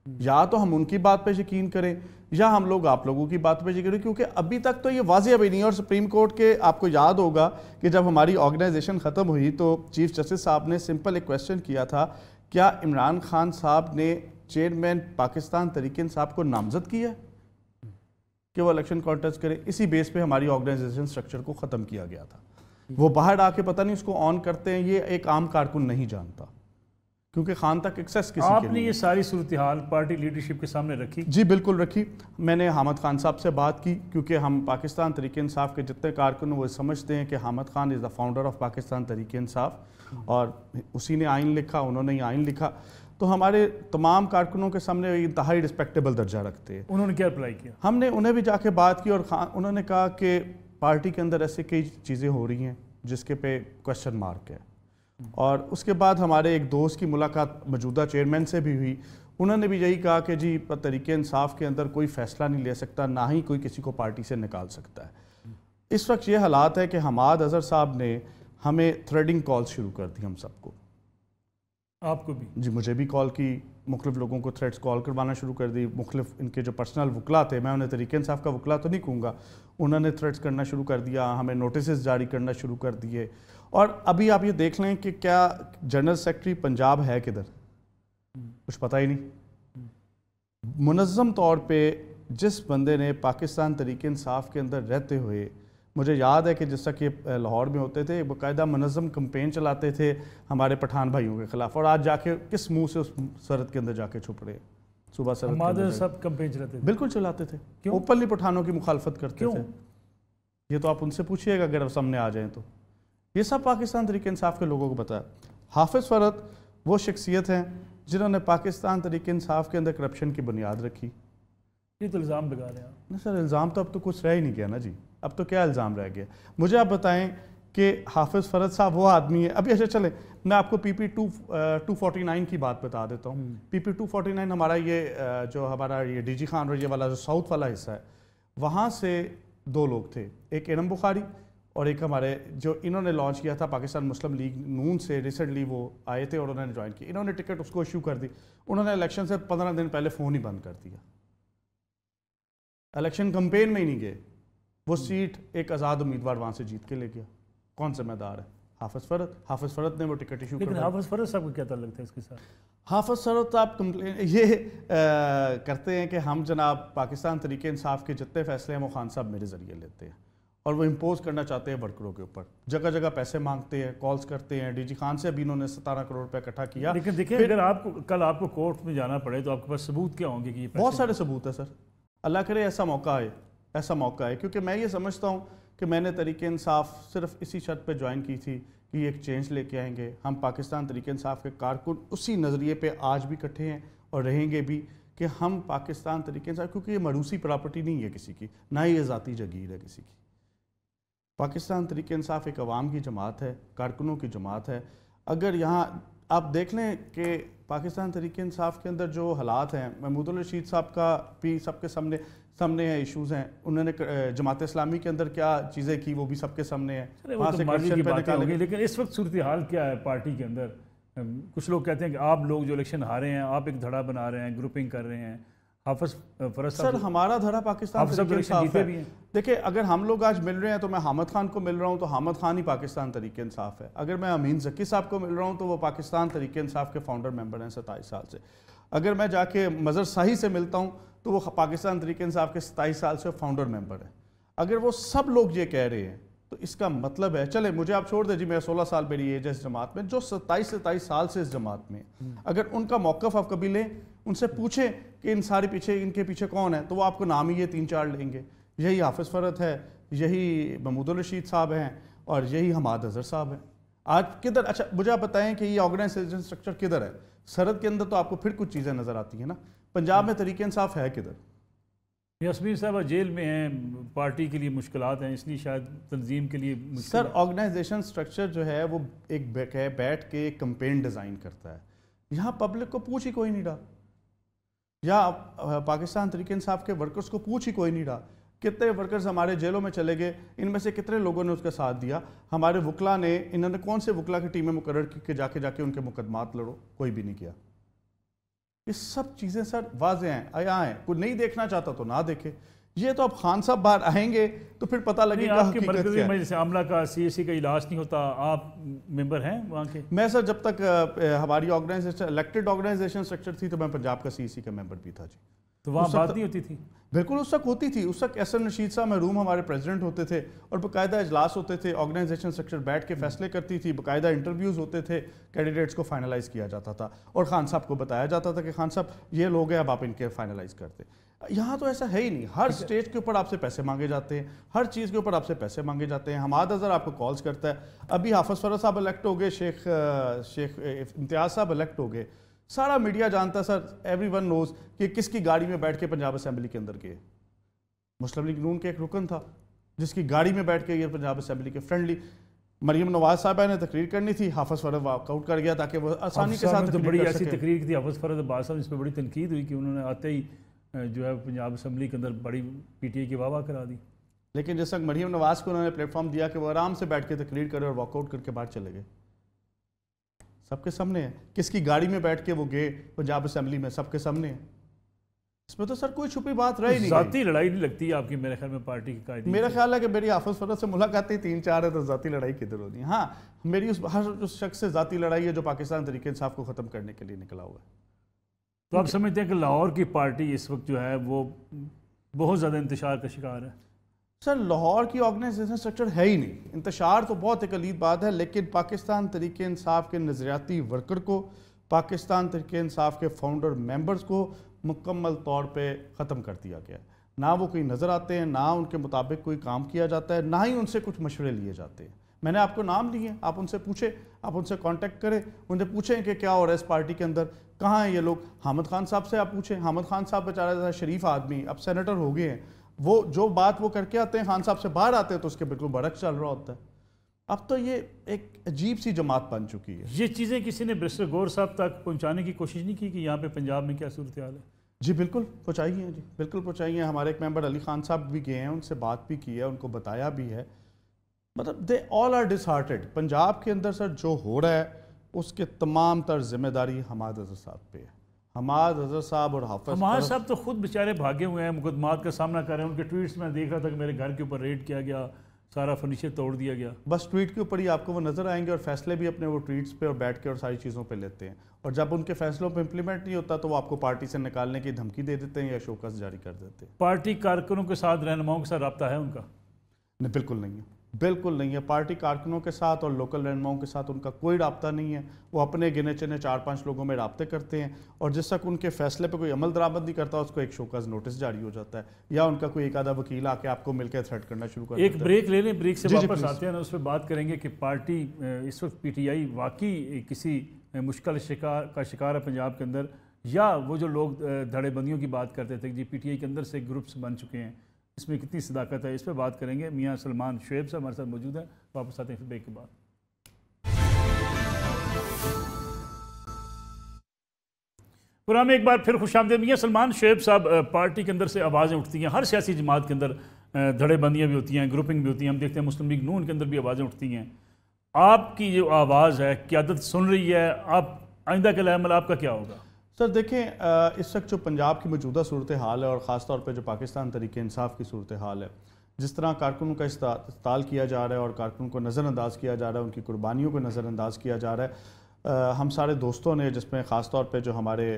یا تو ہم ان کی بات پہ یقین کریں یا ہم لوگ آپ لوگوں کی بات پہ یقین کریں, کیونکہ ابھی تک تو یہ واضح بھی نہیں. اور سپریم کورٹ کے آپ کو یاد ہوگا کہ جب ہماری آرگنائزیشن ختم ہوئی تو چیف جسٹس صاحب نے سمپل ایک کویسچن کیا تھا, کیا عمران خان صاحب نے چیئرمین پاکستان تحریک انصاف کو نامزد کیا کہ وہ الیکشن کانٹیسٹ کرے. اسی بیس پہ ہماری آرگنائزیشن سٹرکچر کو ختم کیا گیا تھا. وہ باہر آ کے پتہ نہیں اس کو آن کرتے ہیں, یہ ایک عام کارکن نہیں جانتا, کیونکہ خان تک ایکسیس کسی کے آپ نے یہ ساری صورتحال پارٹی لیڈرشپ کے سامنے رکھی؟ جی بالکل رکھی. میں نے حامد خان صاحب سے بات کی, کیونکہ ہم پاکستان تحریک انصاف کے جتنے کارکن وہ سمجھتے ہیں کہ حامد خان از the founder of Pakistan Tehreek Insaf, اور اسی نے آئین لکھا, انہوں نے ہی آئین لکھا. تو ہمارے تمام کارکنوں کے سامنے انتہائی رسپیکٹیبل درجہ رکھتے ہیں. انہوں نے کیا اپلائی کیا؟ ہم نے انہیں بھی جا کے بات کی, اور انہوں نے کہا کہ پارٹی کے اندر ایسے کئی چیزیں ہو رہی ہیں جس کے پہ کویسچن مارک ہے. اور اس کے بعد ہمارے ایک دوست کی ملاقات موجودہ چیئرمین سے بھی ہوئی, انہوں نے بھی یہی کہا کہ جی تحریک انصاف کے اندر کوئی فیصلہ نہیں لے سکتا, نہ ہی کوئی کسی کو پارٹی سے نکال سکتا ہے. اس وقت یہ حالات ہے کہ حماد اظہر صاحب نے ہمیں تھریڈنگ کال شروع کر دی, ہم سب کو. آپ کو بھی؟ جی مجھے بھی کال کی, مختلف لوگوں کو تھریڈز کال کروانا شروع کر دی. مختلف ان کے جو پرسنل وکلا تھے, میں انہیں تحریک انصاف کا وکلا تو نہیں کہوں گا, انہوں نے تھریڈز کرنا شروع کر دیا, ہمیں نوٹسز جاری کرنا شروع کر دیے. اور ابھی آپ یہ دیکھ لیں کہ کیا جنرل سیکرٹری پنجاب ہے کدھر, کچھ پتہ ہی نہیں. منظم طور پہ جس بندے نے پاکستان تحریک انصاف کے اندر رہتے ہوئے, مجھے یاد ہے کہ جس طرح کہ لاہور میں ہوتے تھے, باقاعدہ منظم کمپین چلاتے تھے ہمارے پٹھان بھائیوں کے خلاف, اور آج جا کے کس منہ سے اس سرحد کے اندر جا کے چھپ رہے, صوبہ سرحد کے اندر سب کمپین چلاتے تھے؟ بالکل چلاتے تھے, اوپنلی پٹھانوں کی مخالفت کرتے تھے. یہ تو آپ ان سے پوچھئے گا اگر سامنے آ جائیں تو. یہ سب پاکستان تحریک انصاف کے لوگوں کو بتایا. حافظ فرد وہ شخصیت ہیں جنہوں نے پاکستان تحریک انصاف کے اندر کرپشن کی بنیاد رکھی. یہ تو الزام لگا رہے ہیں نہیں سر, الزام تو اب تو کچھ رہ ہی نہیں گیا نا جی, اب تو کیا الزام رہ گیا. مجھے آپ بتائیں کہ حافظ فرد صاحب وہ آدمی ہے, ابھی اچھا چلیں میں آپ کو پی پی 249 کی بات بتا دیتا ہوں. پی پی 249 ہمارا یہ جو ہمارا یہ ڈی جی خان اور یہ والا جو ساؤتھ والا حصہ ہے, وہاں سے دو لوگ تھے, ایک انم بخاری اور ایک ہمارے جو انہوں نے لانچ کیا تھا پاکستان مسلم لیگ نون سے, ریسنٹلی وہ آئے تھے اور انہوں نے جوائن کی. انہوں نے ٹکٹ اس کو ایشو کر دی, انہوں نے الیکشن سے 15 دن پہلے فون ہی بند کر دیا, الیکشن کمپین میں ہی نہیں گئے. وہ سیٹ ایک آزاد امیدوار وہاں سے جیت کے لے گیا. کون ذمہ دار ہے؟ حافظ فرد نے وہ ٹکٹ ایشو کر دیا. لیکن حافظ فرد صاحب کو کیا تعلق تھا اس کے ساتھ؟ حافظ فرد صاحب کمپلین یہ کرتے ہیں کہ ہم جناب پاکستان تحریک انصاف کے جتنے فیصلے ہیں وہ خان صاحب میرے ذریعے لیتے ہیں اور وہ امپوز کرنا چاہتے ہیں ورکروں کے اوپر. جگہ جگہ پیسے مانگتے ہیں, کالز کرتے ہیں. ڈی جی خان سے بھی انہوں نے 17 کروڑ روپے اکٹھا کیا. لیکن دیکھیں اگر آپ کو کل آپ کو کورٹ میں جانا پڑے تو آپ کے پاس ثبوت کیا ہوں گے کہ یہ بہت سارے ثبوت ہیں سر. اللہ کرے ایسا موقع آئے کیونکہ میں یہ سمجھتا ہوں کہ میں نے تحریک انصاف صرف اسی شرط پہ جوائن کی تھی کہ یہ ایک چینج لے کے آئیں گے. ہم پاکستان تحریک انصاف کے کارکن اسی نظریے پہ آج بھی اکٹھے ہیں اور رہیں گے بھی کہ ہم پاکستان تحریک انصاف, کیونکہ یہ موروثی پراپرٹی نہیں ہے کسی کی, نہ ہی یہ ذاتی جگیر ہے کسی کی. پاکستان تحریک انصاف ایک عوام کی جماعت ہے, کارکنوں کی جماعت ہے. اگر یہاں آپ دیکھ لیں کہ پاکستان تحریک انصاف کے اندر جو حالات ہیں, محمود الرشید صاحب کا بھی سب کے سامنے ہیں, ایشوز ہیں. انہوں نے جماعت اسلامی کے اندر کیا چیزیں کی وہ بھی سب کے سامنے ہیں. وہ تو ماضی کی باتیں ہوں گی, لیکن اس وقت صورتحال کیا ہے پارٹی کے اندر؟ کچھ لوگ کہتے ہیں کہ آپ لوگ جو الیکشن ہارے ہیں آپ ایک دھڑا بنا رہے ہیں, گروپنگ کر رہے ہیں. حافظ فرد سر ہمارا دھڑا پاکستان تحریک انصاف ہے. دیکھیں اگر ہم لوگ آج مل رہے ہیں تو میں حامد خان کو مل رہا ہوں تو حامد خان ہی پاکستان تحریک انصاف ہے. اگر میں امین ذکی صاحب کو مل رہا ہوں تو وہ پاکستان تحریک انصاف کے فاؤنڈر ممبر ہیں 27 سال سے. اگر میں جا کے مظہر صاحی سے ملتا ہوں تو وہ پاکستان تحریک انصاف کے 27 سال سے فاؤنڈر ممبر ہیں. اگر وہ سب لوگ یہ کہہ رہے ہیں تو اس کا مطلب ہے, چلے مجھے آپ چھوڑ دیں جی, میں 16 سال میری ایج ہے اس جماعت میں, جو 27 سال سے اس جماعت میں, اگر ان کا موقف آپ کبھی لیں, ان سے پوچھیں کہ ان کے پیچھے کون ہے, تو وہ آپ کو نام ہی یہ 3-4 لیں گے. یہی حافظ فرد ہے, یہی محمود الرشید صاحب ہیں اور یہی حماد اظہر صاحب ہیں. آج کدھر, اچھا مجھے آپ بتائیں کہ یہ آرگنائزیشن سٹرکچر کدھر ہے؟ سرحد کے اندر تو آپ کو پھر کچھ چیزیں نظر آتی ہیں نا. پنجاب میں تحریک انصاف ہے کدھر؟ یاسمین صاحب جیل میں ہیں, پارٹی کے لیے مشکلات ہیں, اس لیے شاید تنظیم کے لیے سر آرگنائزیشن سٹرکچر جو ہے وہ ایک بیٹھ کے ایک کمپین ڈیزائن کرتا ہے. یہاں پبلک کو پوچھ ہی کوئی نہیں رہا, یا پاکستان تحریک انصاف کے ورکرز کو پوچھ ہی کوئی نہیں رہا. کتنے ورکرز ہمارے جیلوں میں چلے گئے, ان میں سے کتنے لوگوں نے اس کا ساتھ دیا؟ ہمارے وکلا نے, انہوں نے کون سے وکلا کی ٹیمیں مقرر کی کہ جا کے ان کے مقدمات لڑو؟ کوئی بھی نہیں کیا. یہ سب چیزیں سر واضح ہیں, آیا ہیں, کوئی نہیں دیکھنا چاہتا تو نہ دیکھے. یہ تو اب خان صاحب باہر آئیں گے تو پھر پتہ لگے گا آپ کے مرکزی مجلس عاملہ کا CAC کا علاج نہیں ہوتا, آپ ممبر ہیں وہاں کے؟ میں سر جب تک ہماری آرگنائزیشن الیکٹڈ آرگنائزیشن سٹرکچر تھی تو میں پنجاب کا CAC کا ممبر بھی تھا جی. تو وہاں بات نہیں ہوتی تھی؟ بالکل اس وقت ہوتی تھی. اس وقت SM رشید صاحب محروم ہمارے پریزیڈنٹ ہوتے تھے اور باقاعدہ اجلاس ہوتے تھے, آرگنائزیشن سٹرکچر بیٹھ کے فیصلے کرتی تھی, باقاعدہ انٹرویوز ہوتے تھے, کینڈیڈیٹس کو فائنلائز کیا جاتا تھا اور خان صاحب کو بتایا جاتا تھا کہ خان صاحب یہ لوگ ہیں, اب آپ ان کے فائنلائز کرتے. یہاں تو ایسا ہے ہی نہیں. ہر سٹیج کے اوپر آپ سے پیسے مانگے جاتے ہیں, ہر چیز کے اوپر آپ سے پیسے مانگے جاتے ہیں. حماد اظہر آپ کو کالز کرتا ہے. ابھی حافظ فرد صاحب الیکٹ ہو گئے, شیخ امتیاز صاحب الیکٹ ہو گئے. سارا میڈیا جانتا ہے سر, ایوری ون نوز کہ کس کی گاڑی میں بیٹھ کے پنجاب اسمبلی کے اندر گئے. مسلم لیگ نون کے ایک رکن تھا جس کی گاڑی میں بیٹھ کے یہ پنجاب اسمبلی کے فرینڈلی مریم نواز صاحبہ نے تقریر کرنی تھی, حافظ فرد واک آؤٹ کر گیا تاکہ وہ آسانی کے ساتھ بڑی ایسی تقریر کی تھی حافظ فرد عباس صاحب, اس پہ بڑی تنقید ہوئی کہ انہوں نے آتے ہی جو ہے پنجاب اسمبلی کے اندر بڑی PTI کی واہ کرا دی. لیکن جس وقت مریم نواز کو انہوں نے پلیٹ فارم دیا کہ وہ آرام سے بیٹھ کے تقریر کرے اور واک آؤٹ کر کے باہر چلے گئے, سب کے سامنے ہے. کس کی گاڑی میں بیٹھ کے وہ گئے پنجاب اسمبلی میں, سب کے سامنے ہے. اس میں تو سر کوئی چھپی بات رہی نہیں. ذاتی لڑائی نہیں لگتی آپ کی میرے خیال میں پارٹی کی قائدین؟ میرا خیال ہے کہ میری حافظ فرد سے ملاقاتیں 3-4 ہے تو ذاتی لڑائی کدھر ہونی. ہاں میری ہر اس شخص سے ذاتی لڑائی ہے جو پاکستان تحریک انصاف کو ختم کرنے کے لیے نکلا ہوا ہے. تو آپ سمجھتے ہیں کہ لاہور کی پارٹی اس وقت جو ہے وہ بہت زیادہ انتشار کا شکار ہے؟ سر لاہور کی آرگنائزیشن سٹرکچر ہے ہی نہیں. انتشار تو بہت ایک علیل بات ہے, لیکن پاکستان تحریک انصاف کے نظریاتی ورکر کو, پاکستان تحریک انصاف کے فاؤنڈر ممبرز کو مکمل طور پہ ختم کر دیا گیا ہے. نہ وہ کوئی نظر آتے ہیں, نہ ان کے مطابق کوئی کام کیا جاتا ہے, نہ ہی ان سے کچھ مشورے لیے جاتے ہیں. میں نے آپ کو نام دیے, آپ ان سے پوچھیں, آپ ان سے کانٹیکٹ کریں, ان سے پوچھیں کہ کیا ہو رہا ہے اس پارٹی کے اندر, کہاں ہیں یہ لوگ. حامد خان صاحب سے آپ پوچھیں, حامد خان صاحب بیچارہ شریف آدمی, اب سینیٹر ہو گئے ہیں, وہ جو بات وہ کر کے آتے ہیں خان صاحب سے باہر آتے ہیں تو اس کے بالکل برعکس چل رہا ہوتا ہے. اب تو یہ ایک عجیب سی جماعت بن چکی ہے. یہ چیزیں کسی نے برسٹر گور صاحب تک پہنچانے کی کوشش نہیں کی کہ یہاں پہ پنجاب میں کیا صورتحال ہے؟ جی بالکل پہنچائی ہیں، جی بالکل پہنچائی ہیں. ہمارے ایک ممبر علی خان صاحب بھی گئے ہیں، ان سے بات بھی کی ہے، ان کو بتایا بھی ہے. مطلب دے آل آر ڈسہارٹڈ. پنجاب کے اندر سر جو ہو رہا ہے اس کے تمام تر ذمہ داری حماد اظہر صاحب پہ ہے. حماد اظہر صاحب اور حافظ حماد صاحب تو خود بیچارے بھاگے ہوئے ہیں، مقدمات کا سامنا کر رہے ہیں. ان کے ٹویٹس میں دیکھ رہا تھا کہ میرے گھر کے اوپر ریڈ کیا گیا، سارا فرنیچر توڑ دیا گیا. بس ٹویٹ کے اوپر ہی آپ کو وہ نظر آئیں گے، اور فیصلے بھی اپنے وہ ٹویٹس پہ اور بیٹھ کے اور ساری چیزوں پہ لیتے ہیں. اور جب ان کے فیصلوں پہ امپلیمنٹ نہیں ہوتا تو وہ آپ کو پارٹی سے نکالنے کی دھمکی دے دیتے ہیں یا شوکس جاری کر دیتے ہیں. پارٹی کارکنوں کے ساتھ، رہنماؤں کے ساتھ رابطہ ہے ان کا؟ نہیں، بالکل نہیں ہے، بالکل نہیں ہے. پارٹی کارکنوں کے ساتھ اور لوکل رہنماؤں کے ساتھ ان کا کوئی رابطہ نہیں ہے. وہ اپنے گنے چنے 4-5 لوگوں میں رابطے کرتے ہیں، اور جس تک ان کے فیصلے پہ کوئی عمل درآمد نہیں کرتا اس کو ایک شوکاز نوٹس جاری ہو جاتا ہے، یا ان کا کوئی ایک آدھا وکیل آ کے آپ کو مل کے تھریٹ کرنا شروع کر دیتا ہے. ایک بریک لے لیں، بریک سے جی واپس آتے ہیں نا، اس پہ بات کریں گے کہ پارٹی اس وقت پی ٹی آئی واقعی کسی مشکل کا شکار ہے پنجاب کے اندر، یا وہ جو لوگ دھڑے بندیوں کی بات کرتے تھے جی پی ٹی آئی کے اندر سے گروپس بن چکے ہیں، اس میں کتنی صداقت ہے؟ اس پہ بات کریں گے. میاں سلمان شعیب صاحب ہمارے ساتھ موجود ہیں. واپس آتے ہیں پھر بریک کے بعد. پروگرام میں ایک بار پھر خوش آمدید. میاں سلمان شعیب صاحب، پارٹی کے اندر سے آوازیں اٹھتی ہیں، ہر سیاسی جماعت کے اندر دھڑے بندیاں بھی ہوتی ہیں، گروپنگ بھی ہوتی ہیں. ہم دیکھتے ہیں مسلم لیگ نون کے اندر بھی آوازیں اٹھتی ہیں. آپ کی جو آواز ہے قیادت سن رہی ہے، آپ آئندہ کا عمل آپ کا کیا ہوگا؟ سر دیکھیں، اس وقت جو پنجاب کی موجودہ صورتحال ہے، اور خاص طور پہ جو پاکستان تحریک انصاف کی صورتحال ہے، جس طرح کارکنوں کا استعمال کیا جا رہا ہے اور کارکنوں کو نظر انداز کیا جا رہا ہے، ان کی قربانیوں کو نظر انداز کیا جا رہا ہے، ہم سارے دوستوں نے، جس میں خاص طور پہ جو ہمارے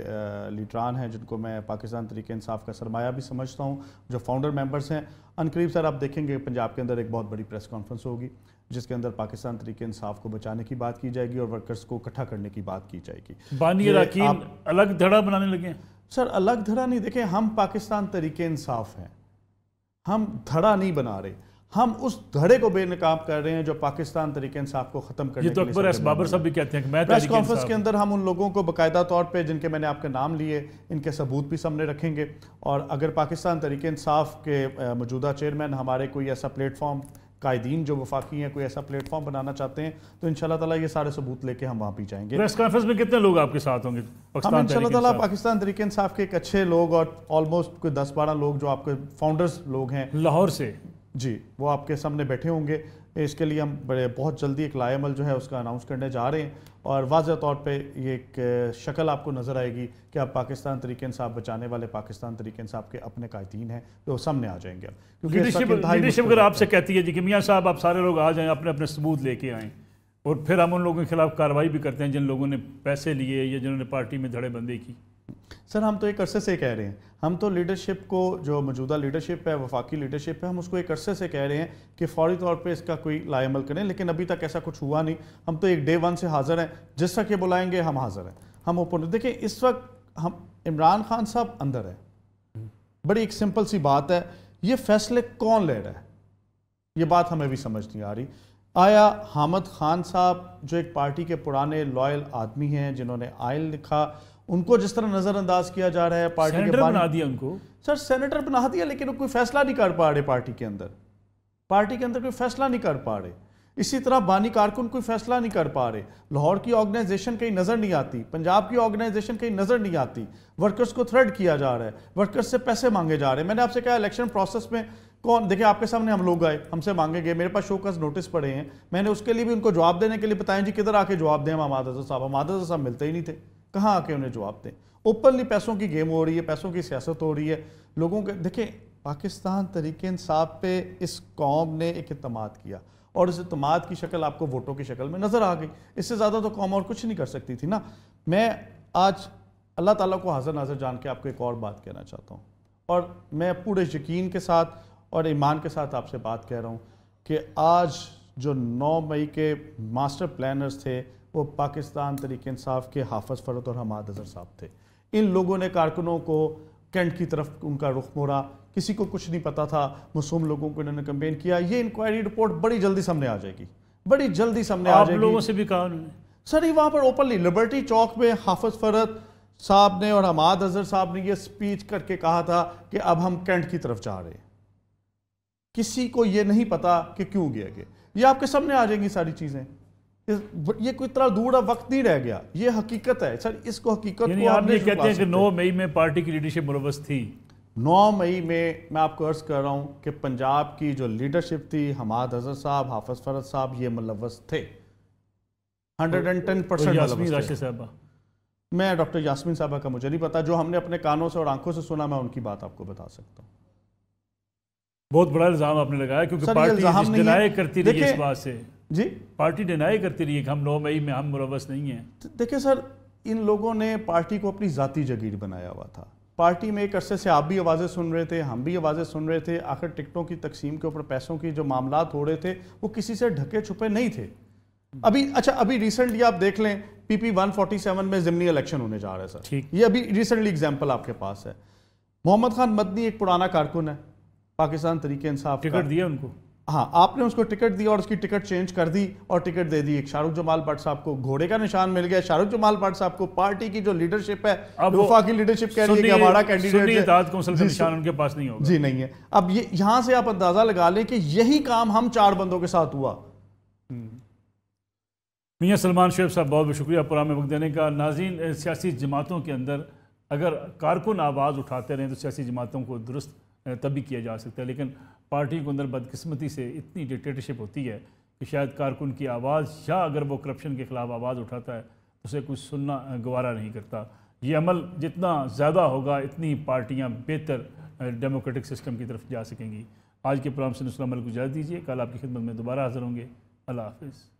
لیڈران ہیں جن کو میں پاکستان تحریک انصاف کا سرمایہ بھی سمجھتا ہوں، جو فاؤنڈر ممبرز ہیں، عنقریب سر آپ دیکھیں گے پنجاب کے اندر ایک بہت بڑی پریس کانفرنس ہوگی جس کے اندر پاکستان تحریک انصاف کو بچانے کی بات کی جائے گی اور ورکرز کو اکٹھا کرنے کی بات کی جائے گی. بانی اراکین الگ دھڑا بنانے لگے ہیں؟ سر الگ دھڑا نہیں، دیکھیں ہم پاکستان تحریک انصاف ہیں، ہم دھڑا نہیں بنا رہے، ہم اس دھڑے کو بے نقاب کر رہے ہیں جو پاکستان تحریک انصاف کو ختم کرنے یہ تو اکبر ایس بابر صاحب بھی کہتے ہیں کہ میں پریس کانفرنس کے اندر ہم ان لوگوں کو باقاعدہ طور پہ جن کے میں نے آپ کے نام لیے ان کے ثبوت بھی سامنے رکھیں گے. اور اگر پاکستان تحریک انصاف کے موجودہ چیئرمین ہمارے کوئی ایسا پلیٹ فارم، قائدین جو وفاقی ہیں کوئی ایسا پلیٹ فارم بنانا چاہتے ہیں تو انشاءاللہ تعالیٰ یہ سارے ثبوت لے کے ہم وہاں بھی جائیں گے. پریس کانفرنس میں کتنے لوگ آپ کے ساتھ ہوں گے؟ ہم انشاءاللہ تعالیٰ پاکستان تحریک انصاف کے ایک اچھے لوگ اور آلموسٹ کوئی 10-12 لوگ جو آپ کے فاؤنڈرز لوگ ہیں لاہور سے، جی وہ آپ کے سامنے بیٹھے ہوں گے. اس کے لیے ہم بہت جلدی ایک لائے عمل جو ہے اس کا اناؤنس کرنے جا رہے ہیں، اور واضح طور پہ یہ ایک شکل آپ کو نظر آئے گی کہ اب پاکستان تحریک انصاف بچانے والے پاکستان تحریک انصاف کے اپنے قائدین ہیں جو سامنے آ جائیں گے. لیڈرشپ اگر آپ سے کہتی ہے جی کہ میاں صاحب آپ سارے لوگ آ جائیں، اپنے اپنے ثبوت لے کے آئیں، اور پھر ہم ان لوگوں کے خلاف کارروائی بھی کرتے ہیں جن لوگوں نے پیسے لیے یا جنہوں نے پارٹی میں دھڑے بندی کی. سر ہم تو ایک عرصے سے کہہ رہے ہیں، ہم تو لیڈرشپ کو، جو موجودہ لیڈرشپ ہے، وفاقی لیڈرشپ ہے، ہم اس کو ایک عرصے سے کہہ رہے ہیں کہ فوری طور پہ اس کا کوئی لائے عمل کریں، لیکن ابھی تک ایسا کچھ ہوا نہیں. ہم تو ایک ڈے 1 سے حاضر ہیں، جس تک یہ بلائیں گے ہم حاضر ہیں. ہم اوپن دیکھیں اس وقت ہم عمران خان صاحب اندر ہے، بڑی ایک سمپل سی بات ہے، یہ فیصلے کون لے رہا ہے یہ بات ہمیں بھی سمجھ نہیں آ رہی. آیا حامد خان صاحب جو ایک پارٹی کے پرانے لائل آدمی ہیں جنہوں نے آئین لکھا، ان کو جس طرح نظر انداز کیا جا رہا ہے، پارٹی کے سینیٹر بنا دیا ان کو؟ سر سینیٹر بنا دیا لیکن وہ کوئی فیصلہ نہیں کر پا رہے پارٹی کے اندر کوئی فیصلہ نہیں کر پا رہے. اسی طرح بانی کارکن کوئی فیصلہ نہیں کر پا رہے. لاہور کی آرگنائزیشن کہیں نظر نہیں آتی، پنجاب کی آرگنائزیشن کہیں نظر نہیں آتی. ورکرز کو تھریٹ کیا جا رہا ہے، ورکرز سے پیسے مانگے جا رہے ہیں. میں نے آپ سے کہا الیکشن پروسیس میں کون دیکھیں آپ کے سامنے ہم لوگ آئے، ہم سے مانگے گئے، میرے پاس شوکاز نوٹس پڑے ہیں، میں نے اس کے لیے بھی ان کو جواب دینے کے لیے بتائیں جی کدھر آ کے جواب دیں. ہم حماد اظہر صاحب ملتے ہی نہیں تھے، کہاں آ کے انہیں جواب دیں. اوپنلی پیسوں کی گیم ہو رہی ہے، پیسوں کی سیاست ہو رہی ہے. لوگوں کے دیکھیں پاکستان تحریک انصاف پہ اس قوم نے ایک اعتماد کیا، اور اس اعتماد کی شکل آپ کو ووٹوں کی شکل میں نظر آ گئی. اس سے زیادہ تو قوم اور کچھ نہیں کر سکتی تھی نا. میں آج اللہ تعالیٰ کو حاضر ناظر جان کے آپ کو ایک اور بات کہنا چاہتا ہوں، اور میں پورے یقین کے ساتھ اور ایمان کے ساتھ آپ سے بات کہہ رہا ہوں کہ آج جو 9 مئی کے ماسٹر پلانرز تھے وہ پاکستان تحریک انصاف کے حافظ فرد اور حماد اظہر صاحب تھے. ان لوگوں نے کارکنوں کو کینٹ کی طرف ان کا رخ موڑا، کسی کو کچھ نہیں پتا تھا، معصوم لوگوں کو انہوں نے کمپین کیا. یہ انکوائری رپورٹ بڑی جلدی سامنے آ جائے گی، بڑی جلدی سامنے آ جائے گی. آپ لوگوں سے بھی کہا انہوں نے؟ سر یہ وہاں پر اوپنلی لبرٹی چوک میں حافظ فرد صاحب نے اور حماد اظہر صاحب نے یہ سپیچ کر کے کہا تھا کہ اب ہم کینٹ کی طرف جا رہے ہیں. کسی کو یہ نہیں پتا کہ کیوں گیا گئے. یہ آپ کے سامنے آ جائیں گی ساری چیزیں. یہ کوئی طرح دور وقت نہیں رہ گیا، یہ حقیقت ہے سر، اس کو حقیقت یعنی کو آپ ہم یہ نہیں کہتے ہیں کہ چھپا 9 مئی میں پارٹی کی لیڈرشپ ملوث تھی؟ 9 مئی میں آپ کو عرض کر رہا ہوں کہ پنجاب کی جو لیڈرشپ تھی، حماد اظہر صاحب، حافظ فرد صاحب، یہ ملوث تھے 110% یاسمین ملوث راشد تھے۔ صاحبہ، میں ڈاکٹر یاسمین صاحبہ کا مجھے نہیں پتا، جو ہم نے اپنے کانوں سے اور آنکھوں سے سنا میں ان کی بات آپ کو بتا سکتا ہوں۔ بہت بڑا الزام آپ نے لگایا کیونکہ سر، یہ الزام پارٹی نہیں ہے۔ ڈینائی کرتی رہی ہے اس دیکھیں بات سے، جی پارٹی ڈینائی کرتی رہی ہے کہ ہم 9 مئی میں ہم ملوث نہیں ہیں۔ دیکھیں سر، ان لوگوں نے پارٹی کو اپنی ذاتی جگیر بنایا ہوا تھا۔ پارٹی میں ایک عرصے سے آپ بھی آوازیں سن رہے تھے، ہم بھی آوازیں سن رہے تھے، آخر ٹکٹوں کی تقسیم کے اوپر پیسوں کی جو معاملات ہو رہے تھے وہ کسی سے ڈھکے چھپے نہیں تھے۔ ابھی ریسنٹلی آپ دیکھ لیں پی پی 147 میں ضمنی الیکشن ہونے جا رہا ہے سر، یہ ابھی ریسنٹلی ایگزامپل آپ کے پاس ہے۔ محمد خان مدنی ایک پرانا کارکن ہے پاکستان تحریک انصاف کا، ٹکٹ دیا ان کو؟ ہاں، آپ نے اس کو ٹکٹ دی اور اس کی ٹکٹ چینج کر دی اور ٹکٹ دے دی ایک شاہ رخ جمال بٹ صاحب کو، گھوڑے کا نشان مل گیا شاہ رخ جمال بٹ صاحب کو۔ پارٹی کی جو لیڈرشپ ہے، وفاقی لیڈرشپ کہہ رہی ہے کہ ہمارا کینڈیڈیٹ سنی اتحاد کونسل کا نشان ان کے پاس نہیں ہوگا۔ جی نہیں ہے۔ اب یہاں سے آپ اندازہ لگا لیں کہ یہی کام ہم 4 بندوں کے ساتھ ہوا۔ میاں سلمان شعیب صاحب بہت بہت شکریہ پروگرام میں وقت دینے کا۔ ناظرین، سیاسی جماعتوں کے اندر اگر کارکن آواز اٹھاتے رہیں تو سیاسی جماعتوں کو درست تب بھی کیا جا سکتا ہے، لیکن پارٹی کے اندر بدقسمتی سے اتنی ڈکٹیٹرشپ ہوتی ہے کہ شاید کارکن کی آواز، یا اگر وہ کرپشن کے خلاف آواز اٹھاتا ہے اسے کوئی سننا گوارا نہیں کرتا۔ یہ عمل جتنا زیادہ ہوگا اتنی پارٹیاں بہتر ڈیموکریٹک سسٹم کی طرف جا سکیں گی۔ آج کے پروگرام سے نصر عمل کو اجازت دیجیے، کل آپ کی خدمت میں دوبارہ حاضر ہوں گے۔ اللہ حافظ۔